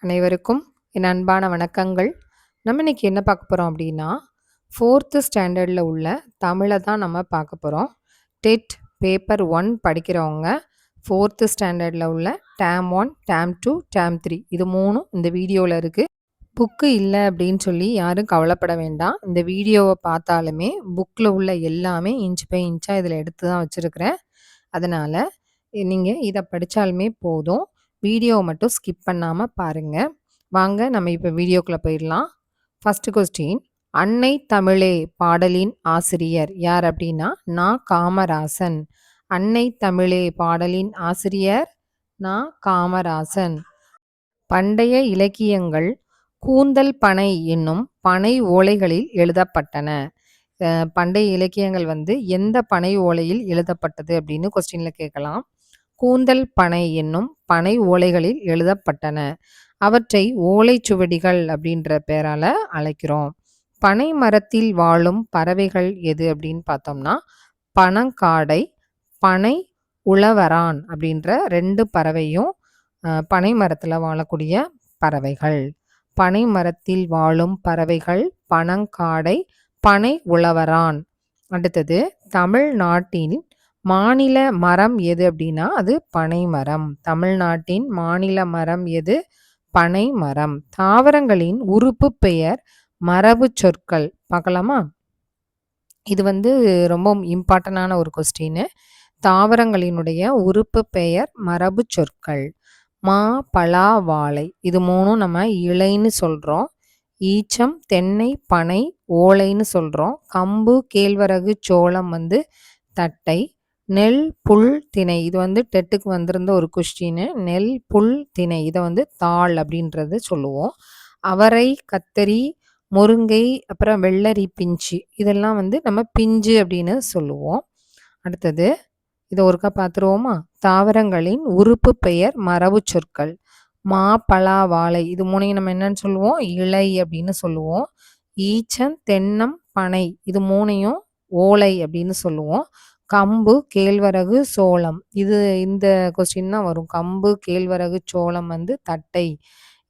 அனைவருக்கும் என் அன்பான வணக்கங்கள். நம்ம இன்னைக்கு என்ன பார்க்க போறோம் அப்படின்னா, 4th ஸ்டாண்டர்ட்ல உள்ள தமிழ தான் நம்ம பார்க்க போறோம். டெட் பேப்பர் 1 படிக்கிறவங்க 4th ஸ்டாண்டர்ட்ல உள்ள டேர்ம் 1, டேர்ம் 2, டேர்ம் 3 இது 3ம் இந்த வீடியோல இருக்கு. புக்கு இல்ல அப்படின்னு சொல்லி யாரும் கவலைப்பட வேண்டாம். இந்த வீடியோவ பார்த்தாலுமே புக்ல உள்ள எல்லாமே இன்ச் பை இன்ச்சா இதில எடுத்து தான் வச்சிருக்கிறேன். அதனால நீங்க இத படிச்சாலுமே போதும். வீடியோவ மட்டும் ஸ்கிப் பண்ணாம பாருங்க. வாங்க நம்ம இப்ப வீடியோக்குள்ள போயிரலாம். First question. அன்னை தமிழே பாடலின் ஆசிரியர் யார் அப்படின்னா, நா. காமராசன். அன்னை தமிழே பாடலின் ஆசிரியர் நா. காமராசன். பண்டைய இலக்கியங்கள் கூந்தல் பனை என்னும் பனை ஓலைகளில் எழுதப்பட்டன. பண்டைய இலக்கியங்கள் வந்து எந்த பனை ஓலையில் எழுதப்பட்டது அப்படின்னு கொஸ்டின்ல கேட்கலாம். கூந்தல் பனை என்னும் பனை ஓலைகளில் எழுதப்பட்டன. அவற்றை ஓலைச்சுவடிகள் அப்படின்ற பெயரால அழைக்கிறோம். பனை மரத்தில் வாழும் பறவைகள் எது அப்படின்னு பார்த்தோம்னா, பனங்காடை, பனை உழவரான் அப்படின்ற 2 பறவையும் பனை மரத்தில் வாழக்கூடிய பறவைகள். பனை மரத்தில் வாழும் பறவைகள் பனங்காடை, பனை உழவரான். அடுத்தது, தமிழ்நாட்டின் மாநில மரம் எது அப்படின்னா, அது பனை மரம். தமிழ்நாட்டின் மாநில மரம் எது? பனை மரம். தாவரங்களின் உறுப்பு பெயர் மரபு சொற்கள் பார்க்கலாமா? இது வந்து ரொம்ப இம்பார்ட்டன்டான ஒரு கொஸ்டின். தாவரங்களினுடைய உறுப்பு பெயர் மரபு சொற்கள். மா, பலா, வாழை இது 3ம் நம்ம இலைன்னு சொல்றோம். ஈச்சம், தென்னை, பனை ஓலைன்னு சொல்றோம். கம்பு, கேழ்வரகு, சோளம் வந்து தட்டை. நெல், புல், திணை இது வந்து டெட்டுக்கு வந்திருந்த ஒரு கொஸ்டின். நெல், புல், திணை இதை வந்து தாள் அப்படின்றது சொல்லுவோம். அவரை, கத்தரி, முருங்கை, அப்புறம் வெள்ளரி பிஞ்சு இதெல்லாம் வந்து நம்ம பிஞ்சு அப்படின்னு சொல்லுவோம். அடுத்தது இதை ஒருக்கா பார்த்துருவோமா? தாவரங்களின் உறுப்பு பெயர் மரபு சொற்கள். மா, பலா, வாழை இது 3ஐயும் நம்ம என்னன்னு சொல்லுவோம்? இலை அப்படின்னு சொல்லுவோம். ஈச்சம், தென்னம், பனை இது 3ஐயும் ஓலை அப்படின்னு சொல்லுவோம். கம்பு, கேழ்வரகு, சோளம் இது இந்த கொஸ்டின் தான் வரும். கம்பு, கேழ்வரகு, சோளம் வந்து தட்டை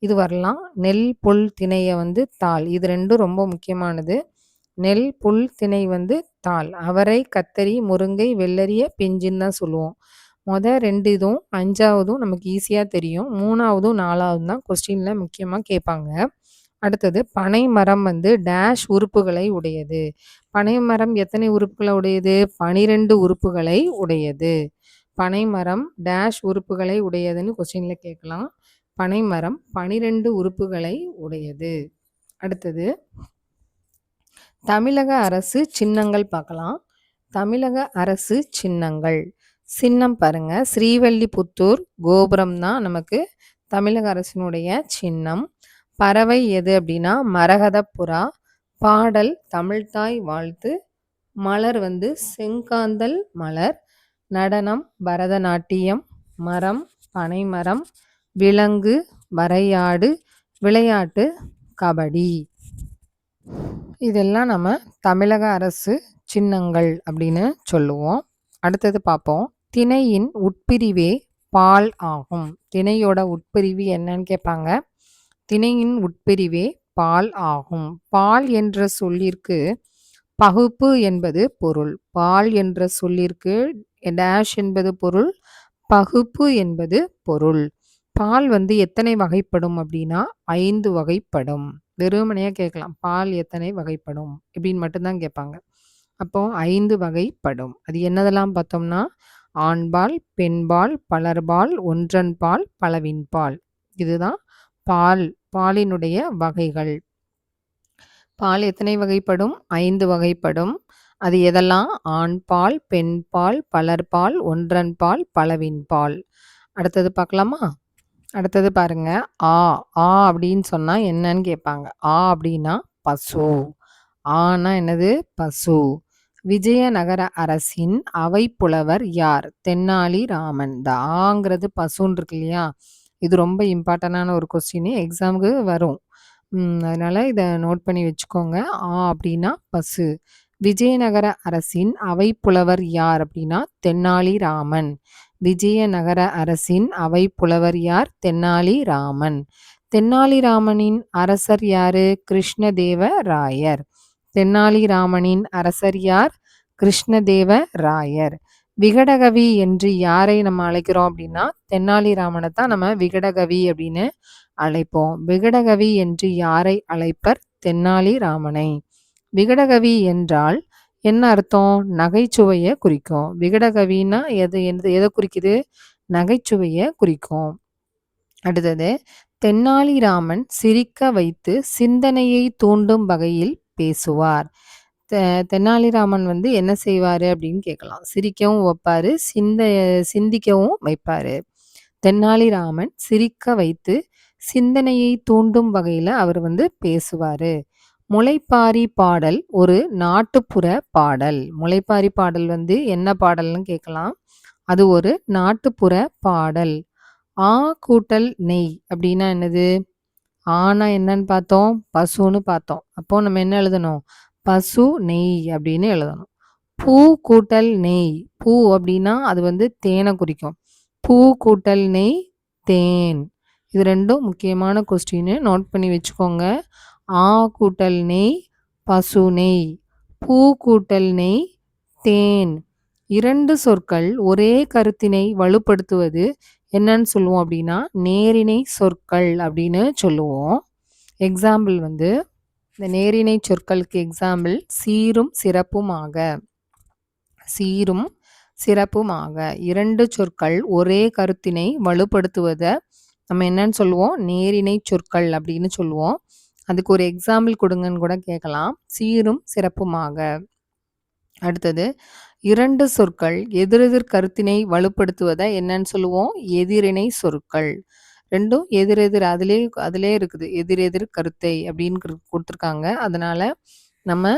இது வரலாம். நெல், புல், திணையை வந்து தாள் இது 2ம் ரொம்ப முக்கியமானது. நெல், புல், திணை வந்து தாள். அவரை, கத்தரி, முருங்கை, வெள்ளரிய பிஞ்சுன்னு தான் சொல்லுவோம். 2 இதுவும் 5வதும் நமக்கு ஈஸியாக தெரியும். 3வதும் 4வதும் தான் கொஸ்டினில் முக்கியமாக கேட்பாங்க. அடுத்தது, பனை மரம் வந்து டேஷ் உறுப்புகளை உடையது. பனை மரம் எத்தனை உறுப்புகளை உடையது? 12 உறுப்புகளை உடையது. பனை மரம் டேஷ் உறுப்புகளை உடையதுன்னு கொஸ்டினில் கேட்கலாம். பனை மரம் 12 உறுப்புகளை உடையது. அடுத்தது, தமிழக அரசு சின்னங்கள் பார்க்கலாம். தமிழக அரசு சின்னங்கள். சின்னம் பாருங்க, ஸ்ரீவல்லிபுத்தூர் கோபுரம் தான் நமக்கு தமிழக அரசினுடைய சின்னம். பறவை எது அப்படின்னா, மரகத புறா. பாடல் தமிழ்தாய் வாழ்த்து. மலர் வந்து செங்காந்தல் மலர். நடனம் பரதநாட்டியம். மரம் பனைமரம். விலங்கு வரையாடு. விளையாட்டு கபடி. இதெல்லாம் நம்ம தமிழக அரசு சின்னங்கள் அப்படின்னு சொல்லுவோம். அடுத்தது பார்ப்போம். திணையின் உட்பிரிவே பால் ஆகும். திணையோட உட்பிரிவு என்னன்னு கேட்பாங்க. திணையின் உட்பிரிவே பால் ஆகும். பால் என்ற சொல்லிற்கு பகுப்பு என்பது பொருள். பால் என்ற சொல்லிற்கு டேஷ் என்பது பொருள், பகுப்பு என்பது பொருள். பால் வந்து எத்தனை வகைப்படும் அப்படின்னா 5 வகைப்படும். வெறுமனையா கேட்கலாம், பால் எத்தனை வகைப்படும் இப்படின்னு மட்டும்தான் கேட்பாங்க. அப்போ 5 வகைப்படும். அது என்னதெல்லாம் பார்த்தோம்னா, ஆண்பால், பெண்பால், பலர்பால், ஒன்றன் பால், பலவின் பால். இதுதான் பால், பாலினுடைய வகைகள். பால் எத்தனை வகைப்படும்? 5 வகைப்படும். அது எதெல்லாம்? ஆண்பால், பெண்பால், பலர்பால், ஒன்றன் பால், பலவின் பால். அடுத்தது பார்க்கலாமா? அடுத்தது பாருங்க, ஆ. ஆ அப்படின்னு சொன்னா என்னன்னு கேட்பாங்க. ஆ அப்படின்னா பசு. ஆனா என்னது? பசு. விஜயநகர அரசின் அவைப்புலவர் யார்? தென்னாலி ராமன். இந்த ஆங்கிறது பசுன்னு இருக்கு இல்லையா? இது ரொம்ப இம்பார்ட்டன்டான ஒரு கொஸ்டின், எக்ஸாமுக்கு வரும். அதனால இதை நோட் பண்ணி வச்சுக்கோங்க. ஆ அப்படின்னா பசு. விஜயநகர அரசின் அவைப்புலவர் யார் அப்படின்னா தென்னாலி ராமன். விஜயநகர அரசின் அவைப்புலவர் யார்? தென்னாலி ராமன். தென்னாலிராமனின் அரசர் யாரு? கிருஷ்ணதேவராயர். தென்னாலிராமனின் அரசர் யார்? கிருஷ்ணதேவராயர். விகடகவி என்று யாரை நம்ம அழைக்கிறோம் அப்படின்னா, தென்னாலிராமனை தான் நம்ம விகடகவி அப்படின்னு அழைப்போம். விகடகவி என்று யாரை அழைப்பர்? தென்னாலிராமனை. விகடகவி என்றால் என்ன அர்த்தம்? நகைச்சுவையை குறிக்கும். விகடகவின்னா எதை குறிக்குது? நகைச்சுவையை குறிக்கும். அடுத்தது, தென்னாலிராமன் சிரிக்க வைத்து சிந்தனையை தூண்டும் வகையில் பேசுவார். தென்னாலிராமன் வந்து என்ன செய்வாரு அப்படின்னு கேட்கலாம். சிரிக்கவும் வைப்பாரு, சிந்திக்கவும் வைப்பாரு. தென்னாலிராமன் சிரிக்க வைத்து சிந்தனையை தூண்டும் வகையில அவர் வந்து பேசுவாரு. முளைப்பாரி பாடல் ஒரு நாட்டுப்புற பாடல். முளைப்பாரி பாடல் வந்து என்ன பாடல்னு கேட்கலாம். அது ஒரு நாட்டுப்புற பாடல். ஆ கூட்டல் நெய் அப்படின்னா என்னது? ஆனா என்னன்னு பார்த்தோம்? பசுன்னு பார்த்தோம். அப்போ நம்ம என்ன எழுதணும்? பசு நெய் அப்படின்னு எழுதணும். பூ கூட்டல் நெய். பூ அப்படின்னா அது வந்து தேனை குறிக்கும். பூ கூட்டல் நெய் தேன். இது ரெண்டும் முக்கியமான கொஸ்டின், நோட் பண்ணி வச்சுக்கோங்க. ஆ கூட்டல் நெய் பசு நெய். பூ கூட்டல் நெய் தேன். இரண்டு சொற்கள் ஒரே கருத்தினை வலுப்படுத்துவது என்னன்னு சொல்லுவோம் அப்படின்னா, நேரிணை சொற்கள் அப்படின்னு சொல்லுவோம். எக்ஸாம்பிள் வந்து, இந்த நேரிணை சொற்களுக்கு எக்ஸாம்பிள் சீரும் சிறப்புமாக. சீரும் சிறப்புமாக. இரண்டு சொற்கள் ஒரே கருத்தினை வலுப்படுத்துவதை நம்ம என்னன்னு சொல்லுவோம்? நேரிணை சொற்கள் அப்படின்னு சொல்லுவோம். அதுக்கு ஒரு எக்ஸாம்பிள் கொடுங்கன்னு கூட கேட்கலாம். சீரும் சிறப்புமாக. அடுத்தது, இரண்டு சொற்கள் எதிரெதிர் கருத்தினை வலுப்படுத்துவதை என்னன்னு சொல்லுவோம்? எதிரிணை சொற்கள். ரெண்டும் எதிரெதிர், அதிலே இருக்குது எதிரெதிர் கருத்தை அப்படின்னு கொடுத்துருக்காங்க. அதனால நம்ம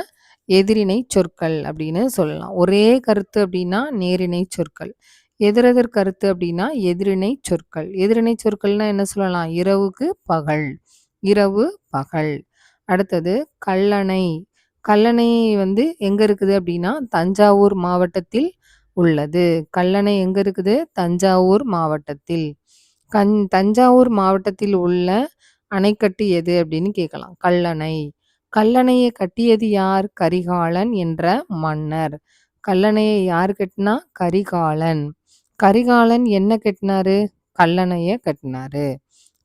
எதிரிணை சொற்கள் அப்படின்னு சொல்லலாம். ஒரே கருத்து அப்படின்னா நேரிணை சொற்கள். எதிரெதிர் கருத்து அப்படின்னா எதிரிணை சொற்கள். எதிரிணை சொற்கள்னா என்ன சொல்லலாம்? இரவுக்கு பகல். இரவு பகல். அடுத்தது, கல்லணை. கல்லணை வந்து எங்க இருக்குது அப்படின்னா, தஞ்சாவூர் மாவட்டத்தில் உள்ளது. கல்லணை எங்க இருக்குது? தஞ்சாவூர் மாவட்டத்தில். தஞ்சாவூர் மாவட்டத்தில் உள்ள அணைக்கட்டு எது அப்படின்னு கேட்கலாம். கல்லணை. கல்லணையை கட்டியது யார்? கரிகாலன் என்ற மன்னர். கல்லணையை யார் கட்டினா? கரிகாலன். கரிகாலன் என்ன கட்டினாரு? கல்லணையை கட்டினாரு.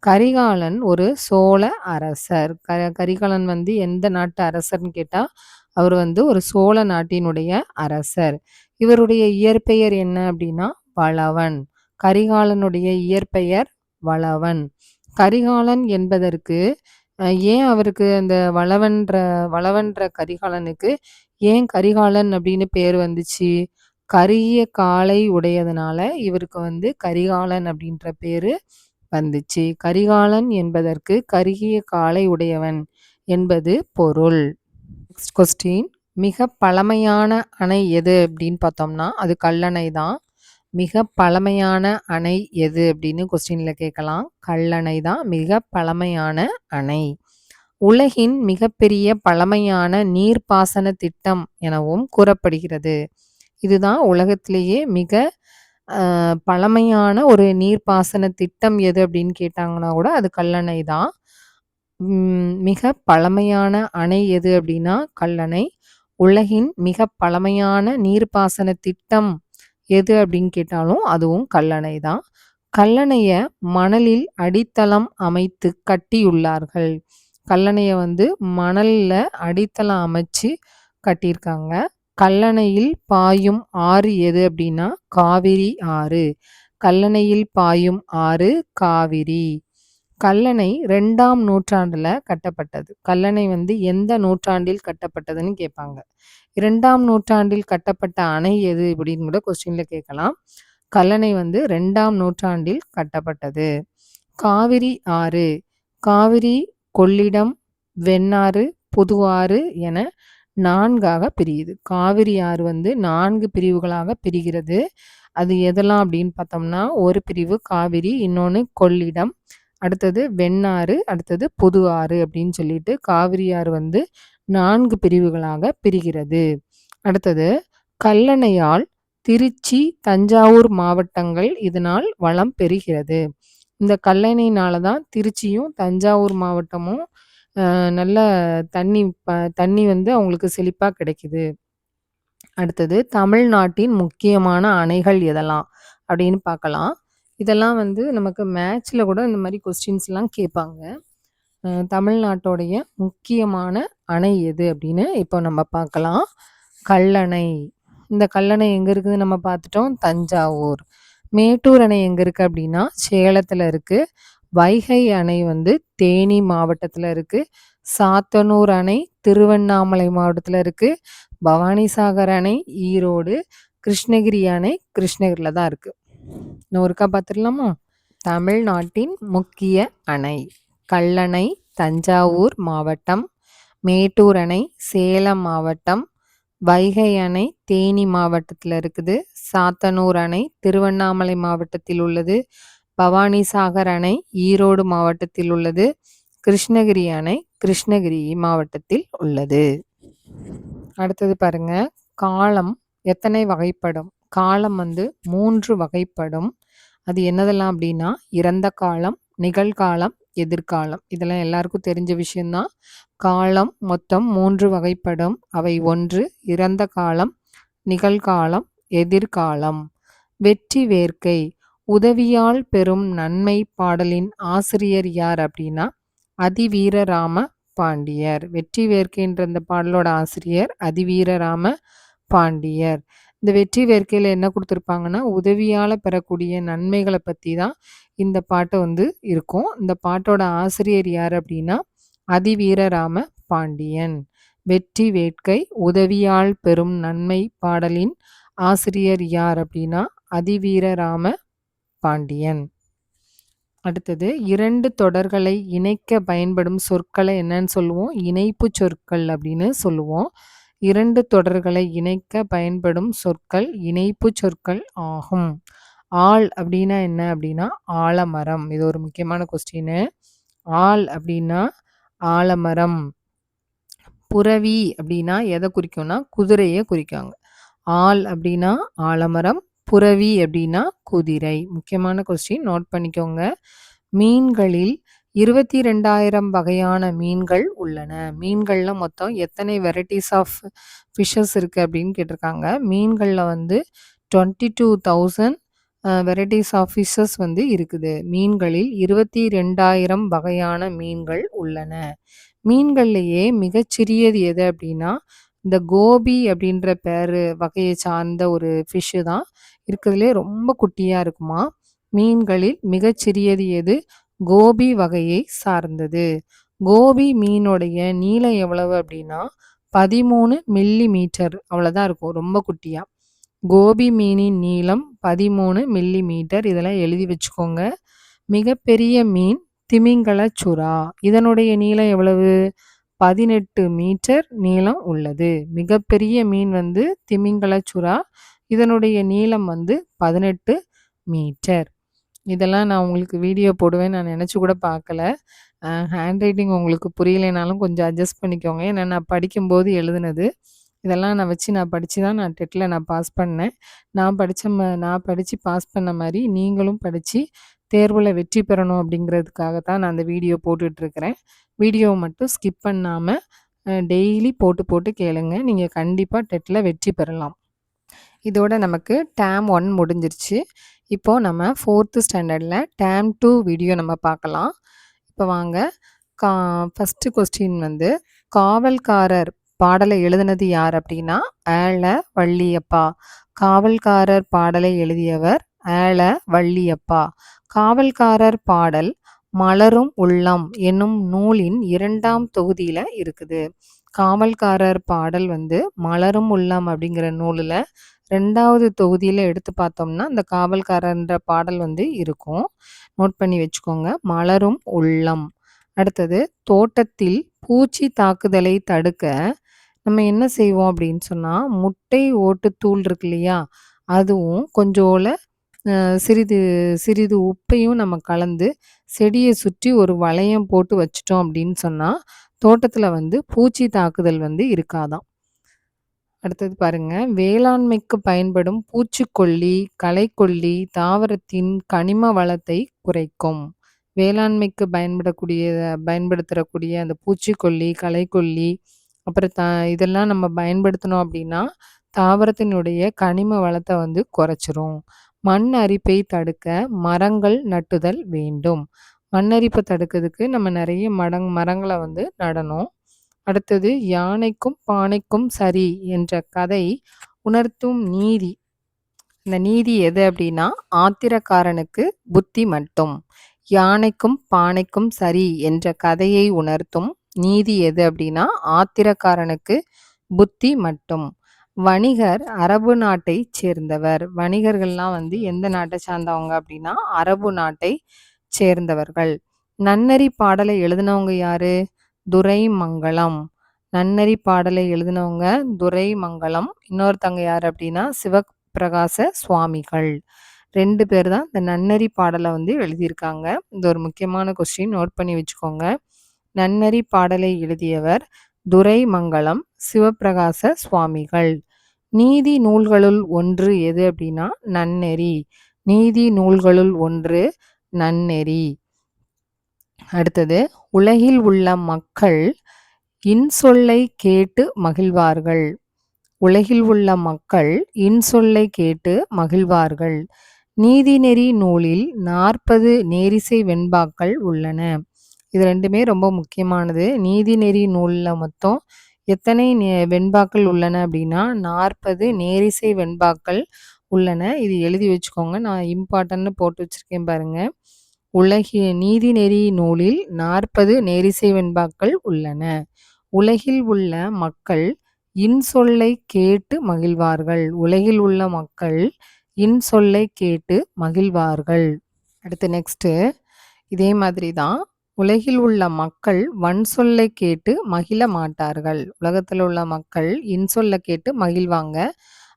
கரிகாலன் ஒரு சோழ அரசர். கரிகாலன் வந்து எந்த நாட்டு அரசர்னு கேட்டா, அவர் வந்து ஒரு சோழ நாட்டினுடைய அரசர். இவருடைய இயற்பெயர் என்ன அப்படின்னா வளவன். கரிகாலனுடைய இயற்பெயர் வளவன். கரிகாலன் என்பதற்கு ஏன் அவருக்கு அந்த வளவன்ற கரிகாலனுக்கு ஏன் கரிகாலன் அப்படின்னு பேர் வந்துச்சு? கரிய காலை உடையதுனால இவருக்கு வந்து கரிகாலன் அப்படின்ற பேரு வந்துச்சு. கரிகாலன் என்பதற்கு கருகிய காலை உடையவன் என்பது பொருள். நெக்ஸ்ட் கொஸ்டின், மிக பழமையான அணை எது அப்படின்னு பார்த்தோம்னா அது கல்லணை தான். மிக பழமையான அணை எது அப்படின்னு கொஸ்டின்ல கேட்கலாம். கல்லணை தான் மிக பழமையான அணை. உலகின் மிகப்பெரிய பழமையான நீர்ப்பாசன திட்டம் எனவும் கூறப்படுகிறது. இதுதான் உலகத்திலேயே மிக பழமையான ஒரு நீர்ப்பாசன திட்டம் எது அப்படின்னு கேட்டாங்கன்னா கூட அது கல்லணை தான். மிக பழமையான அணை எது அப்படின்னா கல்லணை. உலகின் மிக பழமையான நீர்ப்பாசன திட்டம் எது அப்படின்னு கேட்டாலும் அதுவும் கல்லணை தான். கல்லணைய மணலில் அடித்தளம் அமைத்து கட்டியுள்ளார்கள். கல்லணையை வந்து மணல்ல அடித்தளம் அமைச்சு கட்டியிருக்காங்க. கல்லணையில் பாயும் ஆறு எது அப்படின்னா காவிரி ஆறு. கல்லணையில் பாயும் ஆறு காவிரி. கல்லணை 2ஆம் நூற்றாண்டுல கட்டப்பட்டது. கல்லணை வந்து எந்த நூற்றாண்டில் கட்டப்பட்டதுன்னு கேட்பாங்க. 2ஆம் நூற்றாண்டில் கட்டப்பட்ட அணை எது இப்படின்னு கூட கொஸ்டின்ல கேட்கலாம். கல்லணை வந்து 2ஆம் நூற்றாண்டில் கட்டப்பட்டது. காவிரி ஆறு. காவிரி, கொள்ளிடம், வெண்ணாறு, புதுவாறு என 4ஆக பிரியுது. காவிரி ஆறு வந்து 4 பிரிவுகளாக பிரிகிறது. அது எதெல்லாம் அப்படின்னு பார்த்தோம்னா, ஒரு பிரிவு காவிரி, இன்னொன்று கொள்ளிடம், அடுத்தது வெண்ணாறு, அடுத்தது புது ஆறு அப்படின்னு சொல்லிட்டு காவிரி ஆறு வந்து 4 பிரிவுகளாக பிரிகிறது. அடுத்தது, கல்லணையால் திருச்சி, தஞ்சாவூர் மாவட்டங்கள் இதனால் வளம் பெறுகிறது. இந்த கல்லணையினால தான் திருச்சியும், தஞ்சாவூர் மாவட்டமும் நல்ல தண்ணி தண்ணி வந்து அவங்களுக்கு செழிப்பா கிடைக்குது. அடுத்தது தமிழ்நாட்டின் முக்கியமான அணைகள் எதெல்லாம்? அப்படின்னு பார்க்கலாம். இதெல்லாம் வந்து நமக்கு மேட்ச்ல கூட இந்த மாரி கொஸ்டின்ஸ்லாம் கேட்பாங்க. தமிழ்நாட்டோடைய முக்கியமான அணை எது அப்படின்னு இப்போ நம்ம பார்க்கலாம். கல்லணை. இந்த கல்லணை எங்க இருக்குதுன்னு நம்ம பார்த்துட்டோம். தஞ்சாவூர். மேட்டூர் அணை எங்க இருக்கு அப்படின்னா சேலத்துல இருக்கு. வைகை அணை வந்து தேனி மாவட்டத்துல இருக்கு. சாத்தனூர் அணை திருவண்ணாமலை மாவட்டத்துல இருக்கு. பவானிசாகர் அணை ஈரோடு. கிருஷ்ணகிரி அணை கிருஷ்ணகிரில தான் இருக்கு. இன்னும் ஒருக்கா பார்த்துடலாமா? தமிழ்நாட்டின் முக்கிய அணை கல்லணை தஞ்சாவூர் மாவட்டம், மேட்டூர் அணை சேலம் மாவட்டம், வைகை அணை தேனி மாவட்டத்தில் இருக்குது, சாத்தனூர் அணை திருவண்ணாமலை மாவட்டத்தில் உள்ளது, பவானிசாகர் அணை ஈரோடு மாவட்டத்தில் உள்ளது, கிருஷ்ணகிரி அணை கிருஷ்ணகிரி மாவட்டத்தில் உள்ளது. அடுத்தது பாருங்க, காலம் எத்தனை வகைப்படும்? காலம் வந்து 3 வகைப்படும். அது என்னதெல்லாம் அப்படின்னா இறந்த காலம், நிகழ்காலம், எதிர்காலம். இதெல்லாம் எல்லாருக்கும் தெரிஞ்ச விஷயம்தான். காலம் மொத்தம் 3 வகைப்படும். அவை 1 இறந்த காலம், நிகழ்காலம், எதிர்காலம். வெற்றி வேர்க்கை உதவியால் பெறும் நன்மை பாடலின் ஆசிரியர் யார் அப்படின்னா அதிவீரராம பாண்டியர். வெற்றி வேர்க்கைன்ற இந்த பாடலோட ஆசிரியர் அதிவீரராம பாண்டியர். இந்த வெற்றி வேர்க்கையில் என்ன கொடுத்துருப்பாங்கன்னா உதவியால் பெறக்கூடிய நன்மைகளை பற்றி தான் இந்த பாட்டு வந்து இருக்கும். இந்த பாட்டோட ஆசிரியர் யார் அப்படின்னா அதிவீரராம பாண்டியன். வெற்றி வேட்கை உதவியால் பெறும் நன்மை பாடலின் ஆசிரியர் யார் அப்படின்னா அதிவீரராம பாண்டியன். அடுத்தது 2 தொடர்களை இணைக்க பயன்படும் சொற்களை என்னன்னு சொல்லுவோம்? இணைப்பு சொற்கள் அப்படின்னு சொல்லுவோம். 2 தொடர்களை இணைக்க பயன்படும் சொற்கள் இணைப்பு சொற்கள் ஆகும். ஆல் அப்படின்னா என்ன அப்படின்னா ஆலமரம். இது ஒரு முக்கியமான கொஸ்டின். ஆல் அப்படின்னா ஆலமரம். புரவி அப்படின்னா எதை குறிக்கும்னா குதிரையை குறிக்காங்க. ஆல் அப்படின்னா ஆலமரம், புரவி அப்படின்னா குதிரை. முக்கியமான கொஸ்டின், நோட் பண்ணிக்கோங்க. மீன்களில் 22,000 வகையான மீன்கள் உள்ளன. மீன்கள்ல மொத்தம் எத்தனை வெரைட்டிஸ் ஆஃப் ஃபிஷ்ஷஸ் இருக்கு அப்படின்னு கேட்டிருக்காங்க. மீன்களில் வந்து 22,000 வெரைட்டிஸ் ஆஃப் ஃபிஷ்ஷஸ் வந்து இருக்குது. மீன்களில் 22,000 வகையான மீன்கள் உள்ளன. மீன்கள்லேயே மிகச்சிறியது எது அப்படின்னா இந்த கோபி அப்படின்ற வகையை சார்ந்த ஒரு ஃபிஷ்ஷு தான் இருக்கிறதுலே ரொம்ப குட்டியாக இருக்குமா. மீன்களில் மிகச்சிறியது எது? கோபி வகையை சார்ந்தது. கோபி மீனுடைய நீளம் எவ்வளவு அப்படின்னா 13 மில்லி மீட்டர் அவ்வளோதான் இருக்கும், ரொம்ப குட்டியா. கோபி மீனின் நீளம் 13 மில்லி மீட்டர். இதெல்லாம் எழுதி வச்சுக்கோங்க. மிகப்பெரிய மீன் திமிங்கல சுறா. இதனுடைய நீளம் எவ்வளவு? 18 மீட்டர் நீளம் உள்ளது. மிகப்பெரிய மீன் வந்து திமிங்கல சுறா. இதனுடைய நீளம் வந்து 18 மீட்டர். இதெல்லாம் நான் உங்களுக்கு வீடியோ போடுவேன் நான் நினச்சி கூட பார்க்கல. ஹேண்ட் ரைட்டிங் உங்களுக்கு புரியலைனாலும் கொஞ்சம் அட்ஜஸ்ட் பண்ணிக்கோங்க. ஏன்னா நான் படிக்கும்போது எழுதுனது. இதெல்லாம் நான் வச்சு நான் படித்து தான் நான் டெட்டில் நான் பாஸ் பண்ணேன். நான் படித்து பாஸ் பண்ண மாதிரி நீங்களும் படித்து தேர்வில் வெற்றி பெறணும் அப்படிங்கிறதுக்காக தான் நான் அந்த வீடியோ போட்டுட்ருக்கிறேன். வீடியோவை மட்டும் ஸ்கிப் பண்ணாமல் டெய்லி போட்டு கேளுங்க. நீங்கள் கண்டிப்பாக டெட்டில் வெற்றி பெறலாம். இதோட நமக்கு டேம் 1 முடிஞ்சிருச்சு. இப்போது நம்ம 4th ஸ்டாண்டர்டில் டேம் 2 வீடியோ நம்ம பார்க்கலாம். இப்போ வாங்க. ஃபஸ்ட்டு கொஸ்டின் வந்து காவல்காரர் பாடலை எழுதினது யார் அப்படின்னா ஏழ வள்ளியப்பா. காவல்காரர் பாடலை எழுதியவர் ஏழ வள்ளியப்பா. காவல்காரர் பாடல் மலரும் உள்ளம் என்னும் நூலின் 2ஆம் தொகுதியில் இருக்குது. காவல்காரர் பாடல் வந்து மலரும் உள்ளம் அப்படிங்கிற நூலில் 2வது தொகுதியில் எடுத்து பார்த்தோம்னா இந்த காவல்காரன்ற பாடல் வந்து இருக்கும். நோட் பண்ணி வச்சுக்கோங்க. மலரும் உள்ளம். அடுத்தது தோட்டத்தில் பூச்சி தாக்குதலை தடுக்க நம்ம என்ன செய்வோம் அப்படின்னு சொன்னால் முட்டை ஓட்டுத்தூள் இருக்கு இல்லையா, அதுவும் கொஞ்சோல சிறிது உப்பையும் நம்ம கலந்து செடியை சுற்றி ஒரு வளையம் போட்டு வச்சிட்டோம் அப்படின்னு சொன்னால் தோட்டத்தில் வந்து பூச்சி தாக்குதல் வந்து இருக்காதாம். அடுத்தது பாருங்க. வேளாண்மைக்கு பயன்படும் பூச்சிக்கொல்லி, களைக்கொல்லி தாவரத்தின் கனிம வளத்தை குறைக்கும். வேளாண்மைக்கு பயன்படுத்தக்கூடிய அந்த பூச்சிக்கொல்லி, களைக்கொல்லி, அப்புறம் இதெல்லாம் நம்ம பயன்படுத்தினோம் அப்படின்னா, தாவரத்தினுடைய கனிம வளத்த வந்து குறைச்சிரும். மண் அரிப்பை தடுக்க மரங்கள் நட்டுதல் வேண்டும். மண் அரிப்பை தடுக்கிறதுக்கு நம்ம நிறைய மரங்கள வந்து நடணும். அடுத்தது யானைக்கும் பானைக்கும் சரி என்ற கதை உணர்த்தும் நீதி. இந்த நீதி எது அப்படின்னா, ஆத்திரக்காரனுக்கு புத்தி மட்டும். யானைக்கும் பானைக்கும் சரி என்ற கதையை உணர்த்தும் நீதி எது அப்படின்னா, ஆத்திரக்காரனுக்கு புத்தி மட்டும். வணிகர் அரபு நாட்டை சேர்ந்தவர். வணிகர்கள்லாம் வந்து எந்த நாட்டை சார்ந்தவங்க அப்படின்னா, அரபு நாட்டை சேர்ந்தவர்கள். நன்னெறி பாடலை எழுதினவங்க யாரு? துரைமங்கலம். நன்னெறி பாடலை எழுதினவங்க துரைமங்கலம். இன்னொருத்தவங்க யார் அப்படின்னா சிவப்பிரகாச சுவாமிகள். 2 பேர் தான் இந்த நன்னெறி பாடலை வந்து எழுதியிருக்காங்க. இது ஒரு முக்கியமான கொஸ்டின், நோட் பண்ணி வச்சுக்கோங்க. நன்னெறி பாடலை எழுதியவர் துரைமங்கலம், சிவப்பிரகாச சுவாமிகள். நீதி நூல்களுள் ஒன்று எது அப்படின்னா நன்னெறி. நீதி நூல்களுள் ஒன்று நன்னெறி. அடுத்தது, உலகில் உள்ள மக்கள் இன்சொல்லை கேட்டு மகிழ்வார்கள். உலகில் உள்ள மக்கள் இன்சொல்லை கேட்டு மகிழ்வார்கள். நீதிநெறி நூலில் 40 நேரிசை வெண்பாக்கள் உள்ளன. இது 2மே ரொம்ப முக்கியமானது. நீதிநெறி நூலில் மொத்தம் எத்தனை வெண்பாக்கள் உள்ளன அப்படின்னா 40 நேரிசை வெண்பாக்கள் உள்ளன. இது எழுதி வச்சுக்கோங்க. நான் இம்பார்ட்டன்ட்னு போட்டு வச்சுருக்கேன் பாருங்க. நீதிநெறி நூலில் 40 நேரிசை வெண்பாக்கள் உள்ளன. உலகில் உள்ள மக்கள் இன்சொல்லை கேட்டு மகிழ்வார்கள். உலகில் உள்ள மக்கள் இன்சொல்லை கேட்டு மகிழ்வார்கள். அடுத்து நெக்ஸ்ட்டு இதே மாதிரி தான். உலகில் உள்ள மக்கள் வன்சொல்லை கேட்டு மகிழ மாட்டார்கள். உலகத்தில் உள்ள மக்கள் இன்சொல்லை கேட்டு மகிழ்வாங்க,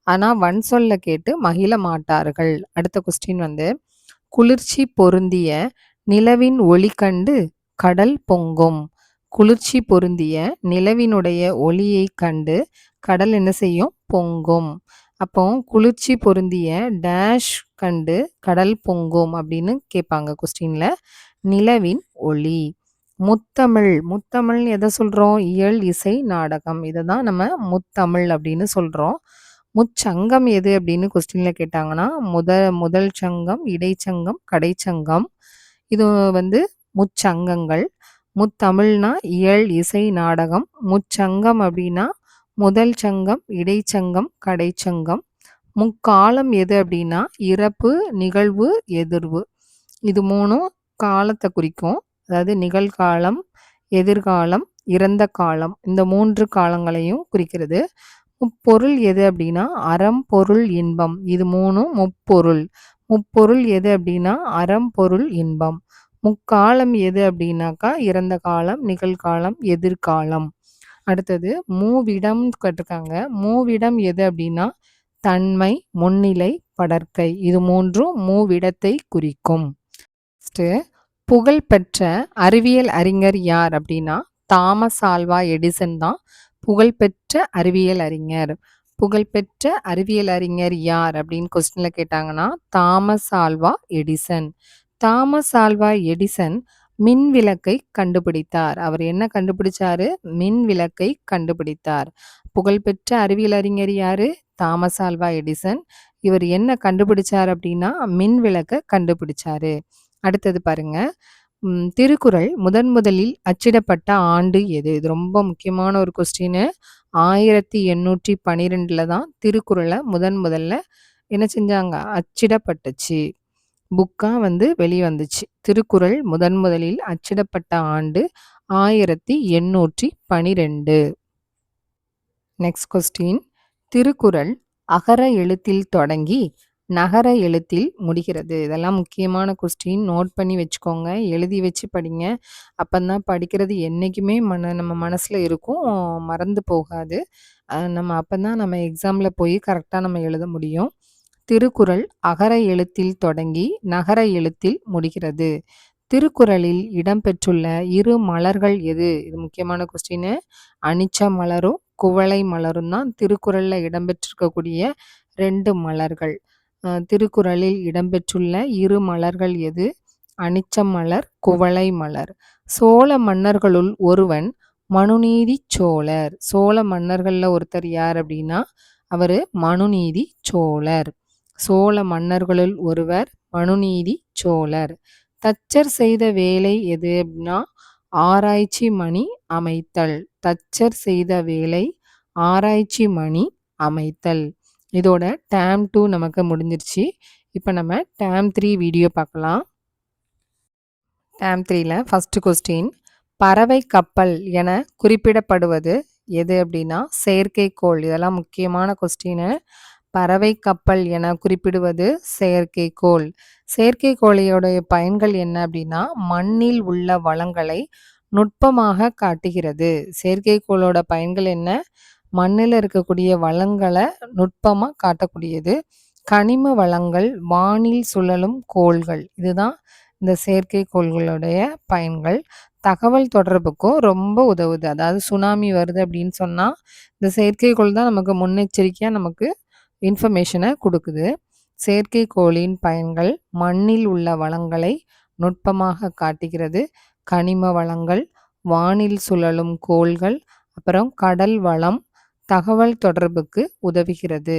ஆனால் வன்சொல்லை கேட்டு மகிழ மாட்டார்கள். அடுத்த கொஸ்டின் வந்து, குளிர்ச்சி பொருந்திய நிலவின் ஒளி கண்டு கடல் பொங்கும். குளிர்ச்சி பொருந்திய நிலவினுடைய ஒளியை கண்டு கடல் என்ன செய்யும்? பொங்கும். அப்போ குளிர்ச்சி பொருந்திய டேஷ் கண்டு கடல் பொங்கும் அப்படின்னு கேட்பாங்க கொஸ்டின்ல. நிலவின் ஒளி. முத்தமிழ். முத்தமிழ் எதை சொல்றோம்? இயல், இசை, நாடகம். இதை தான் நம்ம முத்தமிழ் அப்படின்னு சொல்றோம். முச்சங்கம் எது அப்படின்னு கொஸ்டின்ல கேட்டாங்கன்னா முதல் சங்கம், இடைச்சங்கம், கடைச்சங்கம். இது வந்து முச்சங்கங்கள். முத்தமிழ்னா இயல், இசை, நாடகம். முச்சங்கம் அப்படின்னா முதல் சங்கம், இடைச்சங்கம், கடைச்சங்கம். முக்காலம் எது அப்படின்னா இறப்பு, நிகழ்வு, எதிர்வு. இது 3ம் காலத்தை குறிக்கும். அதாவது நிகழ்காலம், எதிர்காலம், இறந்த காலம். இந்த 3 காலங்களையும் குறிக்கிறது. முப்பொருள் எது அப்படின்னா அறம், பொருள், இன்பம். இது 3ம் முப்பொருள். முப்பொருள் எது அப்படின்னா அறம், பொருள், இன்பம். முக்காலம் எது அப்படின்னாக்கா இறந்த காலம், நிகழ்காலம், எதிர்காலம். அடுத்தது மூவிடம் கேட்டிருக்காங்க. மூவிடம் எது அப்படின்னா தன்மை, முன்னிலை, படர்க்கை. இது 3ம் மூவிடத்தை குறிக்கும். புகழ்பெற்ற அறிவியல் அறிஞர் யார் அப்படின்னா தாமஸ் ஆல்வா எடிசன் தான் புகழ்பெற்ற அறிவியல் அறிஞர். புகழ்பெற்ற அறிவியல் அறிஞர் யார் அப்படின்னு கொஸ்டின்ல கேட்டாங்கன்னா Thomas Alva Edison. Thomas Alva Edison மின் விளக்கை கண்டுபிடித்தார். அவர் என்ன கண்டுபிடிச்சாரு? மின் விளக்கை கண்டுபிடித்தார். புகழ்பெற்ற அறிவியல் அறிஞர் யாரு? Thomas Alva Edison. இவர் என்ன கண்டுபிடிச்சார் அப்படின்னா மின் விளக்கை கண்டுபிடிச்சாரு. அடுத்தது பாருங்க, திருக்குறள் முதலில் அச்சிடப்பட்ட ஆண்டு எது? இது ரொம்ப முக்கியமான ஒரு கொஸ்டின். 1812 தான் திருக்குறளை முதல்ல என்ன செஞ்சாங்க? அச்சிடப்பட்டுச்சு. புக்கா வந்து வெளிவந்துச்சு. திருக்குறள் முதலில் அச்சிடப்பட்ட ஆண்டு 1812. நெக்ஸ்ட் கொஸ்டின், திருக்குறள் அகர எழுத்தில் தொடங்கி நகர எழுத்தில் முடிகிறது. இதெல்லாம் முக்கியமான கொஸ்டின், நோட் பண்ணி வச்சுக்கோங்க, எழுதி வச்சு படிங்க. அப்போதான் படிக்கிறது என்றைக்குமே நம்ம மனசில் இருக்கும், மறந்து போகாது. அப்போதான் நம்ம எக்ஸாமில் போய் கரெக்டாக நம்ம எழுத முடியும். திருக்குறள் அகர எழுத்தில் தொடங்கி நகர எழுத்தில் முடிகிறது. திருக்குறளில் இடம்பெற்றுள்ள 2 மலர்கள் எது? இது முக்கியமான கொஸ்டின். அனிச்ச மலரும் குவளை மலரும் தான் திருக்குறளில் இடம்பெற்றிருக்கக்கூடிய 2 மலர்கள். திருக்குறளில் இடம்பெற்றுள்ள 2 மலர்கள் எது? அனிச்ச மலர், குவளை மலர். சோழ மன்னர்களுள் ஒருவன் மனுநீதி சோழர். சோழ மன்னர்களில் ஒருத்தர் யார் அப்படின்னா அவர் மனுநீதி சோழர். சோழ மன்னர்களுள் ஒருவர் மனுநீதி சோழர். தச்சர் செய்த வேலை எது அப்படின்னா ஆராய்ச்சி மணி அமைத்தல். தச்சர் செய்த வேலை ஆராய்ச்சி மணி அமைத்தல். இதோட டேம் 2 நமக்கு முடிஞ்சிருச்சு. இப்போ நம்ம டேம் 3 வீடியோ பார்க்கலாம். டேம் 3ல ஃபர்ஸ்ட் கொஸ்டின், பறவை கப்பல் என குறிப்பிடப்படுவது எது அப்படின்னா செயற்கைக்கோள். இதெல்லாம் முக்கியமான கொஸ்டின். பறவை கப்பல் என குறிப்பிடுவது செயற்கைக்கோள். செயற்கைக்கோளையோடைய பயன்கள் என்ன அப்படின்னா மண்ணில் உள்ள வளங்களை நுட்பமாக காட்டுகிறது. செயற்கைக்கோளோட பயன்கள் என்ன? மண்ணில் இருக்கக்கூடிய வளங்களை நுட்பமாக காட்டக்கூடியது. கனிம வளங்கள், வானில் சுழலும் கோள்கள், இதுதான் இந்த செயற்கைக்கோள்களுடைய பயன்கள். தகவல் தொடர்புக்கும் ரொம்ப உதவுது. அதாவது சுனாமி வருது அப்படின்னு சொன்னால் இந்த செயற்கைக்கோள் தான் நமக்கு முன்னெச்சரிக்கையாக நமக்கு இன்ஃபர்மேஷனை கொடுக்குது. செயற்கைக்கோளின் பயன்கள் மண்ணில் உள்ள வளங்களை நுட்பமாக காட்டுகிறது. கனிம வளங்கள், வானில் சுழலும் கோள்கள், அப்புறம் கடல் வளம் தகவல் தொடர்புக்கு உதவுகிறது.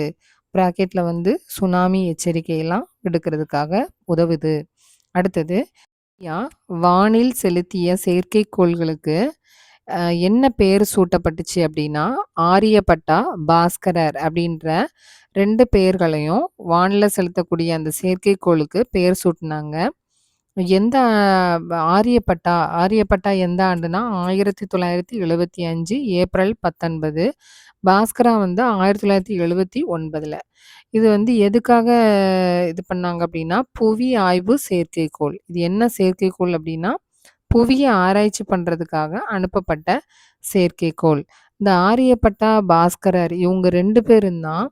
பிராக்கெட்டில் சுனாமி எச்சரிக்கையெல்லாம் விடுக்கிறதுக்காக உதவுது. அடுத்தது, வானில் செலுத்திய செயற்கைக்கோள்களுக்கு என்ன பேர் சூட்டப்பட்டுச்சு அப்படின்னா ஆரியப்பட்டா, பாஸ்கரர் அப்படின்ற 2 பெயர்களையும் வானில் செலுத்தக்கூடிய அந்த செயற்கைக்கோளுக்கு பெயர் சூட்டினாங்க. எந்த ஆரியப்பட்டா எந்த ஆண்டுனா 1975 ஏப்ரல் 19. பாஸ்கரா 1979. இது எதுக்காக இது பண்ணாங்க அப்படின்னா புவி ஆய்வு செயற்கைக்கோள். இது என்ன செயற்கைக்கோள் அப்படின்னா புவியை ஆராய்ச்சி பண்ணுறதுக்காக அனுப்பப்பட்ட செயற்கைக்கோள். இந்த ஆரியப்பட்டா, பாஸ்கரர் இவங்க 2 பேரும் தான்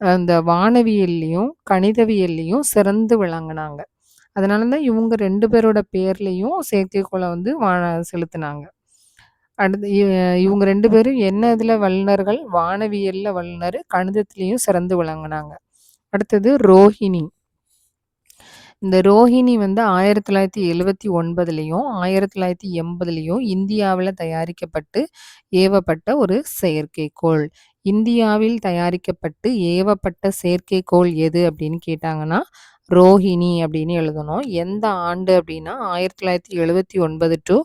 அந்த வானவியல்லையும் கணிதவியல்லையும் சிறந்து விளங்கினாங்க. அதனால தான் இவங்க 2 பேரோட பேர்லையும் செயற்கைக்கோளை செலுத்தினாங்க. அடுத்து இவங்க 2 பேரும் என்ன இதில் வல்லுநர்கள்? வானவியலில் வல்லுநர், கணிதத்திலையும் சிறந்து விளங்கினாங்க. அடுத்தது ரோஹிணி. இந்த ரோஹிணி 1979லையும் 1980லையும் இந்தியாவில் தயாரிக்கப்பட்டு ஏவப்பட்ட ஒரு செயற்கைக்கோள். இந்தியாவில் தயாரிக்கப்பட்டு ஏவப்பட்ட செயற்கைக்கோள் எது அப்படின்னு கேட்டாங்கன்னா ரோஹிணி அப்படின்னு எழுதணும். எந்த ஆண்டு அப்படின்னா 1979 டு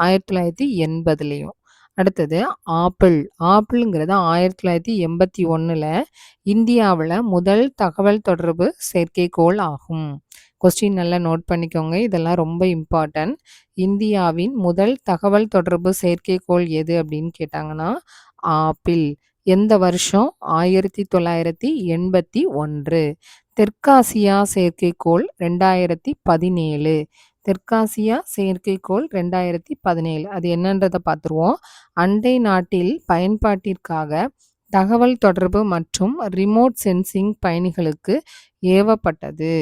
1980லையும். அடுத்தது ஆப்பிள். ஆப்பிளுங்கிறது 1981ல் இந்தியாவில் முதல் தகவல் தொடர்பு செயற்கைக்கோள் ஆகும். கொஸ்டின் நல்லா நோட் பண்ணிக்கோங்க, இதெல்லாம் ரொம்ப இம்பார்ட்டன்ட். இந்தியாவின் முதல் தகவல் தொடர்பு செயற்கைக்கோள் எது அப்படின்னு கேட்டாங்கன்னா ஆப்பிள். எந்த வருஷம்? 1981. தெற்காசியா செயற்கைக்கோள் 2017. தெற்காசியா செயற்கைக்கோள் 2017. அது என்னன்றதை பார்த்துருவோம். அண்டை நாட்டில் பயன்பாட்டிற்காக தகவல் தொடர்பு மற்றும் ரிமோட் சென்சிங் பயணிகளுக்கு ஏவப்பட்டது.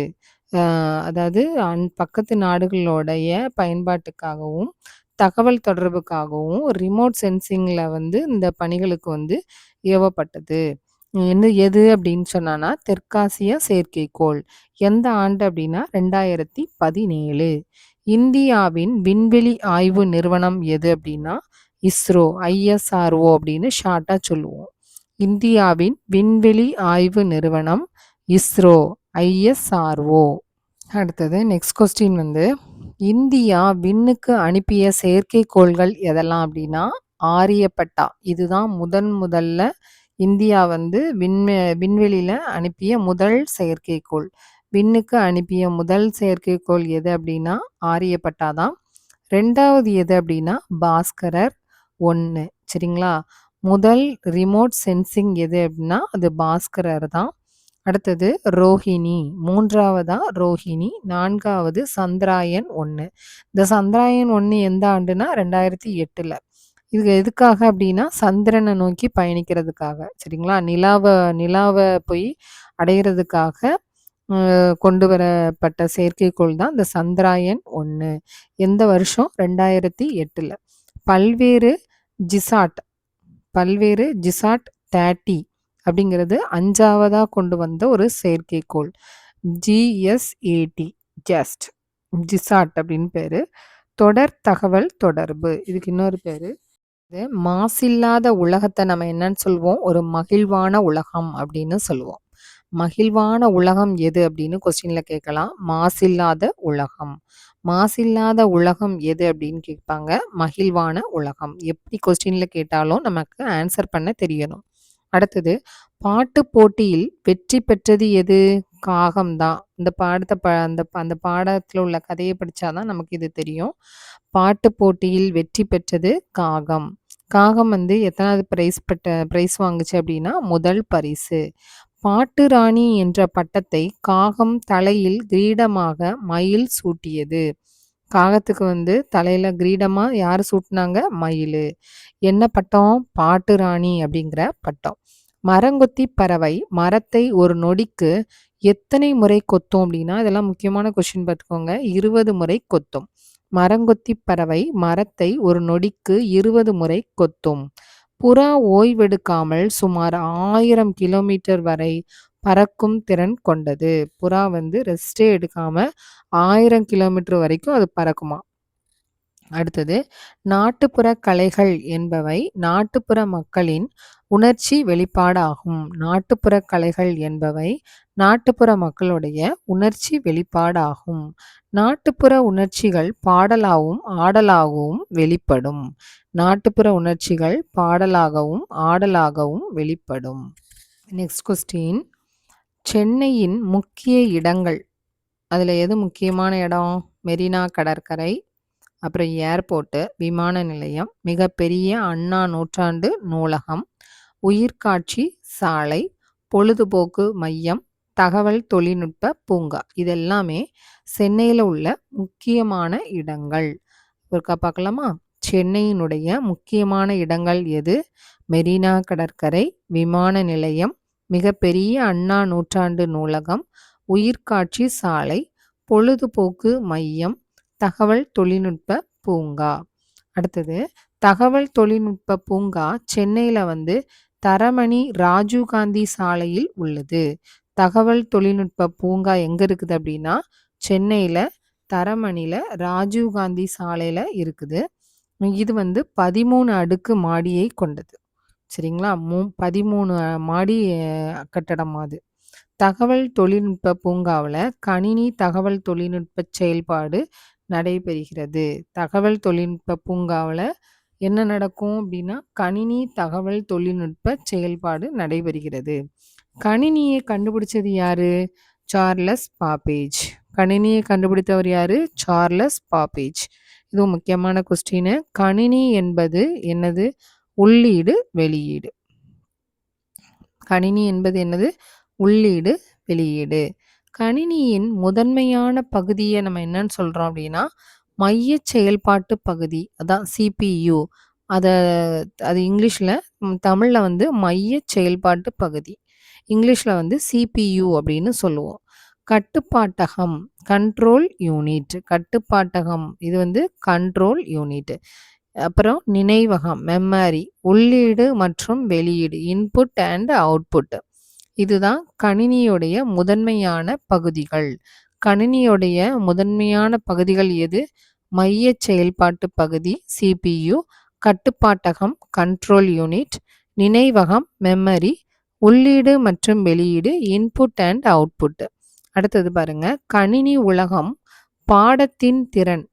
அதாவது பக்கத்து நாடுகளோடைய பயன்பாட்டுக்காகவும் தகவல் தொடர்புக்காகவும் ரிமோட் சென்சிங்கில் இந்த பணிகளுக்கு ஏவப்பட்டது. எது அப்படின்னு சொன்னான்னா தெற்காசிய செயற்கைக்கோள். எந்த ஆண்டு அப்படின்னா 2017. இந்தியாவின் விண்வெளி ஆய்வு நிறுவனம் எது அப்படின்னா இஸ்ரோ, ISRO அப்படின்னு ஷார்ட்டாக சொல்லுவோம். இந்தியாவின் விண்வெளி ஆய்வு நிறுவனம் இஸ்ரோ, ISRO. அடுத்தது நெக்ஸ்ட் கொஸ்டின் இந்தியா விண்ணுக்கு அனுப்பிய செயற்கைக்கோள்கள் எதெல்லாம் அப்படின்னா ஆரியப்பட்டா. இதுதான் முதல்ல இந்தியா விண்வெளியில் அனுப்பிய முதல் செயற்கைக்கோள். விண்ணுக்கு அனுப்பிய முதல் செயற்கைக்கோள் எது அப்படின்னா ஆரியப்பட்டா தான். 2வது எது அப்படின்னா பாஸ்கரர் 1. சரிங்களா? முதல் ரிமோட் சென்சிங் எது அப்படின்னா அது பாஸ்கரர் தான். அடுத்தது ரோஹிணி. 3வதா ரோஹிணி. 4வது சந்திராயன் 1. இந்த சந்திராயன் 1 எந்த ஆண்டுனா 2008. இது எதுக்காக அப்படின்னா சந்திரனை நோக்கி பயணிக்கிறதுக்காக. சரிங்களா? நிலாவை போய் அடையிறதுக்காக கொண்டு வரப்பட்ட செயற்கைக்கோள் தான் இந்த சந்திராயன் 1. எந்த வருஷம்? 2008. பல்வேறு ஜிசாட் பல்வேறு ஜிசாட் 30 அப்படிங்கிறது 5வதா கொண்டு வந்த ஒரு செயற்கைக்கோள். ஜிஎஸ்ஏடி ஜஸ்ட் ஜிசாட் அப்படின்னு பேரு. தொடர் தகவல் தொடர்பு இதுக்கு இன்னொரு பேரு. மாசில்லாத உலகத்தை நம்ம என்னன்னு சொல்லுவோம்? ஒரு மகிழ்வான உலகம் அப்படின்னு சொல்லுவோம். மகிழ்வான உலகம் எது அப்படின்னு கொஸ்டின்ல கேட்கலாம். மாசில்லாத உலகம். மாசில்லாத உலகம் எது அப்படின்னு கேட்பாங்க. மகிழ்வான உலகம். எப்படி கொஸ்டின்ல கேட்டாலும் நமக்கு ஆன்சர் பண்ண தெரியணும். அடுத்தது பாட்டு போட்டியில் வெற்றி பெற்றது எது? காகம் தான். இந்த பாடத்தை அந்த பாடத்தில் உள்ள கதையை படிச்சாதான் நமக்கு இது தெரியும். பாட்டு போட்டியில் வெற்றி பெற்றது காகம். காகம் வந்து எத்தனாவது பிரைஸ் வாங்குச்சு அப்படின்னா முதல் பரிசு. பாட்டு ராணி என்ற பட்டத்தை காகம் தலையில் கிரீடமாக மயில் சூட்டியது. காகத்துக்கு வந்து தலையில கிரீடமா யார் சூட்டினாங்க? மயில். என்ன பட்டம்? பாட்டு ராணி அப்படிங்கிற பட்டம். மரங்கொத்தி பறவை மரத்தை ஒரு நொடிக்கு எத்தனை முறை கொத்தும் அப்படின்னா, இதெல்லாம் முக்கியமான கொஸ்டின் பார்த்துக்கோங்க. 20 முறை கொத்தும். மரங்கொத்தி பறவை மரத்தை ஒரு நொடிக்கு 20 முறை கொத்தும். புறா ஓய்வெடுக்காமல் சுமார் 1000 கிலோமீட்டர் வரை பறக்கும் திறன் கொண்டது. புறா வந்து ரெஸ்டே எடுக்காம 1000 கிலோமீட்டர் வரைக்கும் அது பறக்குமா. அடுத்தது நாட்டுப்புற கலைகள் என்பவை நாட்டுப்புற மக்களின் உணர்ச்சி வெளிப்பாடாகும். நாட்டுப்புற கலைகள் என்பவை நாட்டுப்புற மக்களுடைய உணர்ச்சி வெளிப்பாடாகும். நாட்டுப்புற உணர்ச்சிகள் பாடலாகவும் ஆடலாகவும் வெளிப்படும். நாட்டுப்புற உணர்ச்சிகள் பாடலாகவும் ஆடலாகவும் வெளிப்படும். Next question. சென்னையின் முக்கிய இடங்கள். அதில் எது முக்கியமான இடம்? மெரினா கடற்கரை, அப்புறம் ஏர்போர்ட்டு, விமான நிலையம், மிகப்பெரிய அண்ணா நூற்றாண்டு நூலகம், உயிர்காட்சி சாலை, பொழுதுபோக்கு மையம், தகவல் தொழில்நுட்ப பூங்கா. இதெல்லாமே சென்னையில் உள்ள முக்கியமான இடங்கள். ஒருக்கா பார்க்கலாமா? சென்னையினுடைய முக்கியமான இடங்கள் எது? மெரினா கடற்கரை, விமான நிலையம், மிகப்பெரிய அண்ணா நூற்றாண்டு நூலகம், உயிர்காட்சி சாலை, பொழுதுபோக்கு மையம், தகவல் தொழில்நுட்ப பூங்கா. அடுத்தது தகவல் தொழில்நுட்ப பூங்கா சென்னையில் வந்து தரமணி ராஜீவ்காந்தி சாலையில் உள்ளது. தகவல் தொழில்நுட்ப பூங்கா எங்கே இருக்குது அப்படின்னா சென்னையில் தரமணியில் ராஜீவ்காந்தி சாலையில் இருக்குது. இது வந்து 13 அடுக்கு மாடியை கொண்டது. சரிங்களா? 13 மாடி கட்டடம் அது. தகவல் தொழில்நுட்ப பூங்காவில் கணினி தகவல் தொழில்நுட்ப செயல்பாடு நடைபெறுகிறது. தகவல் தொழில்நுட்ப பூங்காவில் என்ன நடக்கும் அப்படின்னா கணினி தகவல் தொழில்நுட்ப செயல்பாடு நடைபெறுகிறது. கணினியை கண்டுபிடிச்சது யாரு? Charles Babbage. கணினியை கண்டுபிடித்தவர் யாரு? Charles Babbage. இது முக்கியமான கொஸ்டின். கணினி என்பது என்னது? உள்ளீடு வெளியீடு. கணினி என்பது என்னது? உள்ளீடு வெளியீடு. கணினியின் முதன்மையான பகுதியை நம்ம என்னன்னு சொல்றோம் அப்படின்னா மைய செயல்பாட்டு பகுதி, அதான் CPU. அது இங்கிலீஷில், தமிழில் வந்து மைய செயல்பாட்டு பகுதி, இங்கிலீஷில் வந்து CPU அப்படின்னு சொல்லுவோம். கட்டுப்பாட்டகம் கண்ட்ரோல் யூனிட். கட்டுப்பாட்டகம் இது வந்து கண்ட்ரோல் யூனிட். அப்புறம் நினைவகம் மெமரி. உள்ளீடு மற்றும் வெளியீடு இன்புட் அண்ட் அவுட்புட். இதுதான் கணினியுடைய முதன்மையான பகுதிகள். கணினியுடைய முதன்மையான பகுதிகள் எது? மைய செயல்பாட்டு பகுதி CPU, கட்டுப்பாட்டகம் கண்ட்ரோல் யூனிட், நினைவகம் மெமரி, உள்ளீடு மற்றும் வெளியீடு இன்புட் அண்ட் அவுட்புட். அடுத்தது பாருங்க, கணினி உலகம் பாடத்தின் திறன்.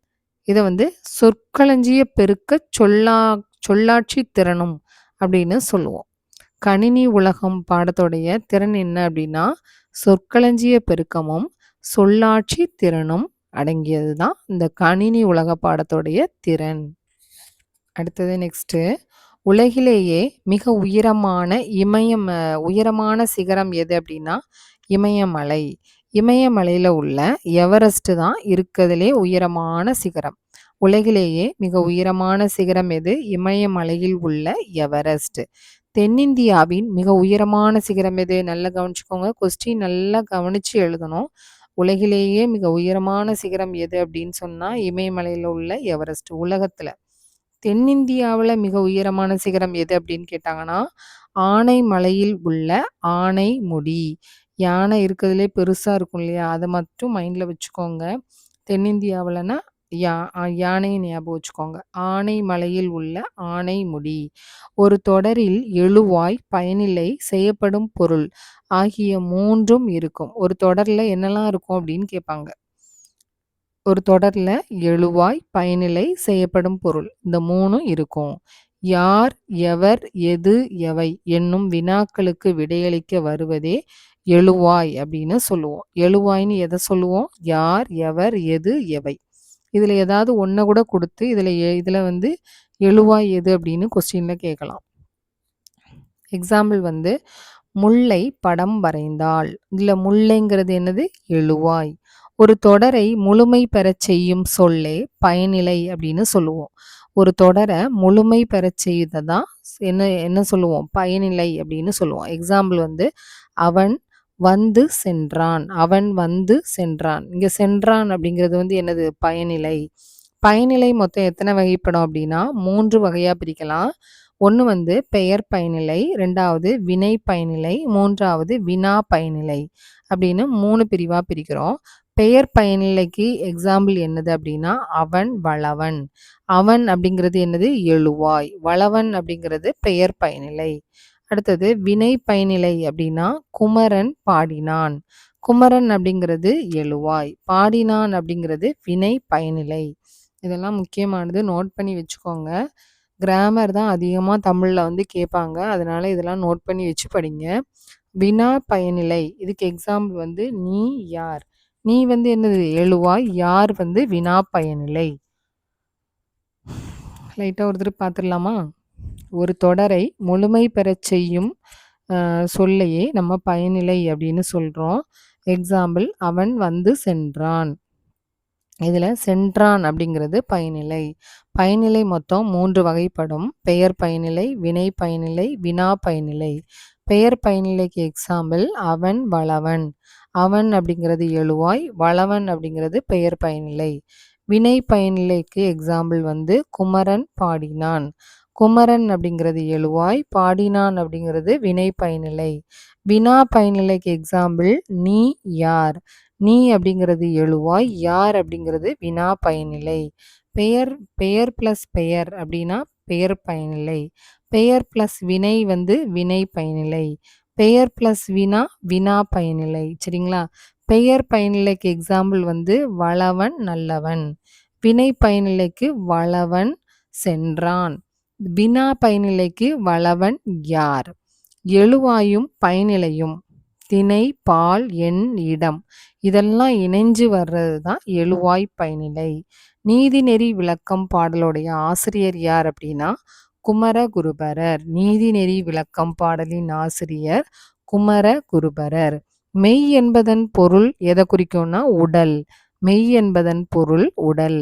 இதை வந்து சொற்களஞ்சிய பெருக்க சொல்லாட்சி திறனும் அப்படின்னு சொல்லுவோம். கணினி உலகம் பாடத்தோடைய திறன் என்ன அப்படின்னா சொற்களஞ்சிய பெருக்கமும் சொல்லாட்சி திறனும் அடங்கியது தான் இந்த கணினி உலக பாடத்தோடைய திறன். அடுத்தது நெக்ஸ்ட்டு, உலகிலேயே மிக உயரமான சிகரம் எது அப்படின்னா இமயமலை. இமயமலையில் உள்ள எவரெஸ்ட் தான் இருக்கிறதுலே உயரமான சிகரம். உலகிலேயே மிக உயரமான சிகரம் எது? இமயமலையில் உள்ள எவரெஸ்ட். தென்னிந்தியாவின் மிக உயரமான சிகரம் எது? நல்லா கவனிச்சுக்கோங்க, கொஸ்டின் நல்லா கவனித்து எழுதணும். உலகிலேயே மிக உயரமான சிகரம் எது அப்படின்னு சொன்னால் இமயமலையில் உள்ள எவரெஸ்ட். உலகத்தில் தென்னிந்தியாவுல மிக உயரமான சிகரம் எது அப்படின்னு கேட்டாங்கன்னா, ஆனைமலையில் உள்ள ஆனைமுடி. யானை இருக்கிறதுலே பெருசா இருக்கும் இல்லையா? அத மட்டும் மைண்ட்ல வச்சுக்கோங்க. தென்னிந்தியாவுலனா யானைய ஞாபகம் வச்சுக்கோங்க. ஆனைமலையில் உள்ள ஆனைமுடி. ஒரு தொடரில் எழுவாய், பயனிலை, செய்யப்படும் பொருள் ஆகிய 3ம் இருக்கும். ஒரு தொடர்ல என்னலாம் இருக்கும் அப்படின்னு கேட்பாங்க. ஒரு தொடர்ல எழுவாய், பயனிலை, செய்யப்படும் பொருள் இந்த 3ம் இருக்கும். யார், எவர், எது, எவை என்னும் வினாக்களுக்கு விடையளிக்க வருவதே எழுவாய் அப்படின்னு சொல்லுவோம். எழுவாய்ன்னு எதை சொல்லுவோம்? யார், எவர், எது, எவை. இதுல ஏதாவது ஒண்ண கூட குடுத்து இதுல வந்து எழுவாய் எது அப்படின்னு கொஸ்டின்ல கேட்கலாம். எக்ஸாம்பிள் வந்து முல்லை படம் வரைந்தாள். இதுல முல்லைங்கிறது என்னது? எழுவாய். ஒரு தொடரை முழுமை பெறச் செய்யும் சொல்லே பயனிலை அப்படின்னு சொல்லுவோம். ஒரு தொடரை முழுமை பெறச் செய்ததான் என்ன என்ன சொல்லுவோம்? பயனிலை அப்படின்னு சொல்லுவோம். எக்ஸாம்பிள் வந்து அவன் வந்து சென்றான். அவன் வந்து சென்றான். இங்க சென்றான் அப்படிங்கிறது வந்து என்னது? பயனிலை. பயனிலை மொத்தம் எத்தனை வகைப்படும் அப்படின்னா 3 வகையா பிரிக்கலாம். ஒண்ணு வந்து பெயர் பயனிலை, 2வது வினை பயனிலை, 3வது வினா பயனிலை அப்படின்னு 3 பிரிவா பிரிக்கிறோம். பெயர் பயனிலைக்கு எக்ஸாம்பிள் என்னது அப்படின்னா அவன், வளவன். அவன் அப்படிங்கிறது என்னது? எழுவாய். வளவன் அப்படிங்கிறது பெயர் பயனிலை. அடுத்தது வினை பயனிலை அப்படின்னா குமரன் பாடினான். குமரன் அப்படிங்கிறது எழுவாய். பாடினான் அப்படிங்கிறது வினை பயனிலை. இதெல்லாம் முக்கியமானது, நோட் பண்ணி வச்சுக்கோங்க. கிராமர் தான் அதிகமா தமிழ்ல வந்து கேட்பாங்க. அதனால இதெல்லாம் நோட் பண்ணி வச்சு படிங்க. வினா பயனிலை இதுக்கு எக்ஸாம்பிள் வந்து நீ யார். நீ வந்து என்னது? எழுவாய். யார் வந்து வினா பயனிலை. லைட்டா ஒரு தடவை பார்த்துடலாமா? ஒரு தொடரை முழுமை பெறச் செய்யும் சொல்லையே நம்ம பயனிலை அப்படின்னு சொல்றோம். எக்ஸாம்பிள் அவன் வந்து சென்றான். இதுல சென்றான் அப்படிங்கிறது பயனிலை. பயனிலை மொத்தம் 3 வகைப்படும். பெயர் பயனிலை, வினை பயனிலை, வினா பயனிலை. பெயர் பயனிலைக்கு எக்ஸாம்பிள் அவன், வளவன். அவன் அப்படிங்கிறது எழுவாய், வளவன் அப்படிங்கிறது பெயர் பயனிலை. வினை பயனிலைக்கு எக்ஸாம்பிள் வந்து குமரன் பாடினான். குமரன் அப்படிங்கிறது எழுவாய், பாடினான் அப்படிங்கிறது வினை பயனிலை. வினா பயனிலைக்கு எக்ஸாம்பிள் நீ யார். நீ அப்படிங்கிறது எழுவாய், யார் அப்படிங்கிறது வினா பயனிலை. பெயர் பெயர் பிளஸ் பெயர் அப்படின்னா பெயர் பயனிலை. பெயர் பிளஸ் வினை வந்து வினை பயனிலை. பெயர் பிளஸ் வினா வினா பயனிலை. சரிங்களா? பெயர் பயனிலைக்கு எக்ஸாம்பிள் வந்து வளவன், நல்லவன். வினை பயனிலைக்கு வளவன் சென்றான். வினா பயனிலைக்கு வளவன் யார். எழுவாயும் பயனிலையும் திணை, பால், எண், இடம் இதெல்லாம் இணைஞ்சு வர்றது தான் எழுவாய் பயனிலை. நீதிநெறி விளக்கம் பாடலுடைய ஆசிரியர் யார் அப்படின்னா குமரகுருபரர். நீதிநெறி விளக்கம் பாடலின் ஆசிரியர் குமரகுருபரர். மெய் என்பதன் பொருள் எதை குறிக்கும்னா உடல். மெய் என்பதன் பொருள் உடல்.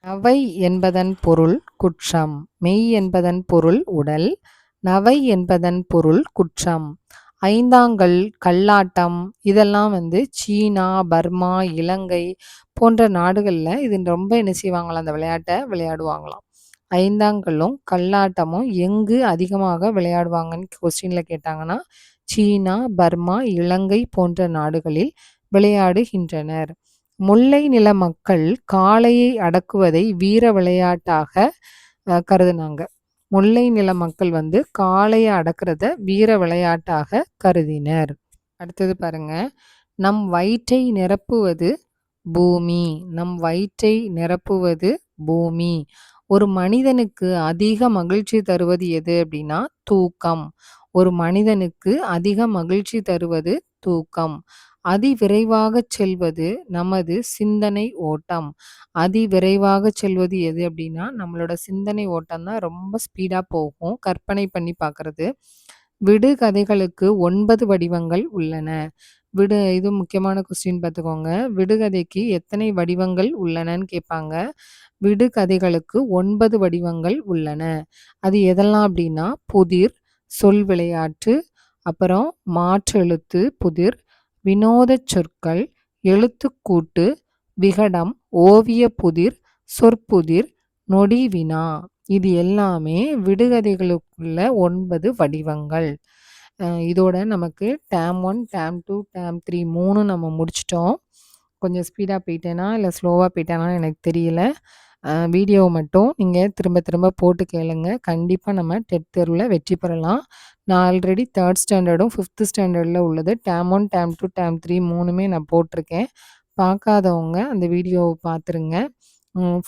நவை என்பதன் பொருள் குற்றம். மெய் என்பதன் பொருள் உடல். நவை என்பதன் பொருள் குற்றம். ஐந்தாங்கல், கல்லாட்டம் இதெல்லாம் வந்து சீனா, பர்மா, இலங்கை போன்ற நாடுகள்ல இது ரொம்ப என்ன செய்வாங்களாம்? அந்த விளையாட்டை விளையாடுவாங்களாம். ஐந்தாங்கல்லும் கல்லாட்டமும் எங்கு அதிகமாக விளையாடுவாங்கன்னு கொஸ்டின்ல கேட்டாங்கன்னா சீனா, பர்மா, இலங்கை போன்ற நாடுகளில் விளையாடுகின்றனர். முல்லை நில மக்கள் காளையை அடக்குவதை வீர விளையாட்டாக கருதினாங்க. முல்லை நில மக்கள் வந்து காளையை அடக்கிறத வீர விளையாட்டாக கருதினர். அடுத்தது பாருங்க, நம் வயிற்றை நிரப்புவது பூமி. நம் வயிற்றை நிரப்புவது பூமி. ஒரு மனிதனுக்கு அதிக மகிழ்ச்சி தருவது எது அப்படின்னா தூக்கம். ஒரு மனிதனுக்கு அதிக மகிழ்ச்சி தருவது தூக்கம். அதிவிரைவாக செல்வது நமது சிந்தனை ஓட்டம். அதிவிரைவாக செல்வது எது அப்படின்னா நம்மளோட சிந்தனை ஓட்டம் தான் ரொம்ப ஸ்பீடா போகும். கற்பனை பண்ணி பார்க்கறது. விடுகதைகளுக்கு 9 வடிவங்கள் உள்ளன. இது முக்கியமான கொஸ்டின் பார்த்துக்கோங்க. விடுகதைக்கு எத்தனை வடிவங்கள் உள்ளனன்னு கேட்பாங்க. விடுகதைகளுக்கு 9 வடிவங்கள் உள்ளன. அது எதெல்லாம் அப்படின்னா புதிர், சொல் விளையாட்டு, அப்புறம் மாற்றெழுத்து புதிர், வினோதச் சொற்கள், எழுத்துக்கூட்டு, விகடம், ஓவிய புதிர், சொற்புதிர், நொடி வினா. இது எல்லாமே விடுகதைகளுக்குள்ள 9 வடிவங்கள். இதோட நமக்கு டேர்ம் 1, டேர்ம் 2, டேர்ம் 3 3ம் நம்ம முடிச்சுட்டோம். கொஞ்சம் ஸ்பீடா போயிட்டேனா, இல்ல ஸ்லோவா போயிட்டேனான்னு எனக்கு தெரியல. வீடியோவ மட்டும் நீங்க திரும்ப திரும்ப போட்டு கேளுங்க. கண்டிப்பா நம்ம டெட் தேர்வுல வெற்றி பெறலாம். நான் ஆல்ரெடி 3 ஸ்டாண்டர்டும், 5த் ஸ்டாண்டர்ட்ல உள்ளது டேர்ம் 1, டேர்ம் 2, டேர்ம் 3 3மே நான் போட்டிருக்கேன். பார்க்காதவங்க அந்த வீடியோவ பார்த்துருங்க.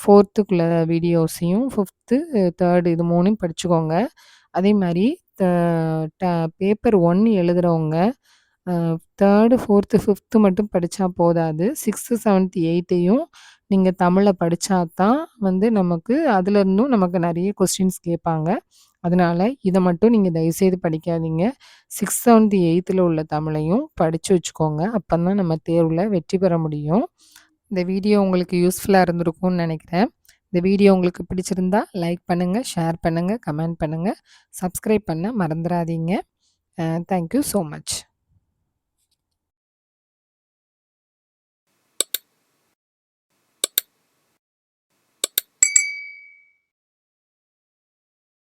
4த்துக்குள்ள வீடியோஸையும் 5த்து, 3 இது 3யும் படிச்சுக்கோங்க. அதே மாரி த ட பேப்பர் 1 எழுதுறவங்க 3, 4, 5த்து மட்டும் படிச்சா போதாது. 6த், 7த், 8த்தையும் நீங்க தமிழ்ல படிச்சா தான் நமக்கு அதுலருந்தும் நமக்கு நெறைய கொஸ்டின்ஸ் கேட்பாங்க. அதனால இத மட்டும் நீங்க தயவுசெய்து படிக்காதீங்க. 6த், 7த், 8த்துல உள்ள தமிழையும் படிச்சு வச்சுக்கோங்க. அப்பதான் நம்ம தேர்வுல வெற்றி பெற முடியும். இந்த வீடியோ உங்களுக்கு யூஸ்ஃபுல்லா இருந்திருக்கும்னு நெனைக்கிறேன். இந்த வீடியோ உங்களுக்கு பிடிச்சிருந்தா லைக் பண்ணுங்க, ஷேர் பண்ணுங்க, கமெண்ட் பண்ணுங்க. சப்ஸ்கிரைப் பண்ண மறந்துறாதீங்க. Thank you so much.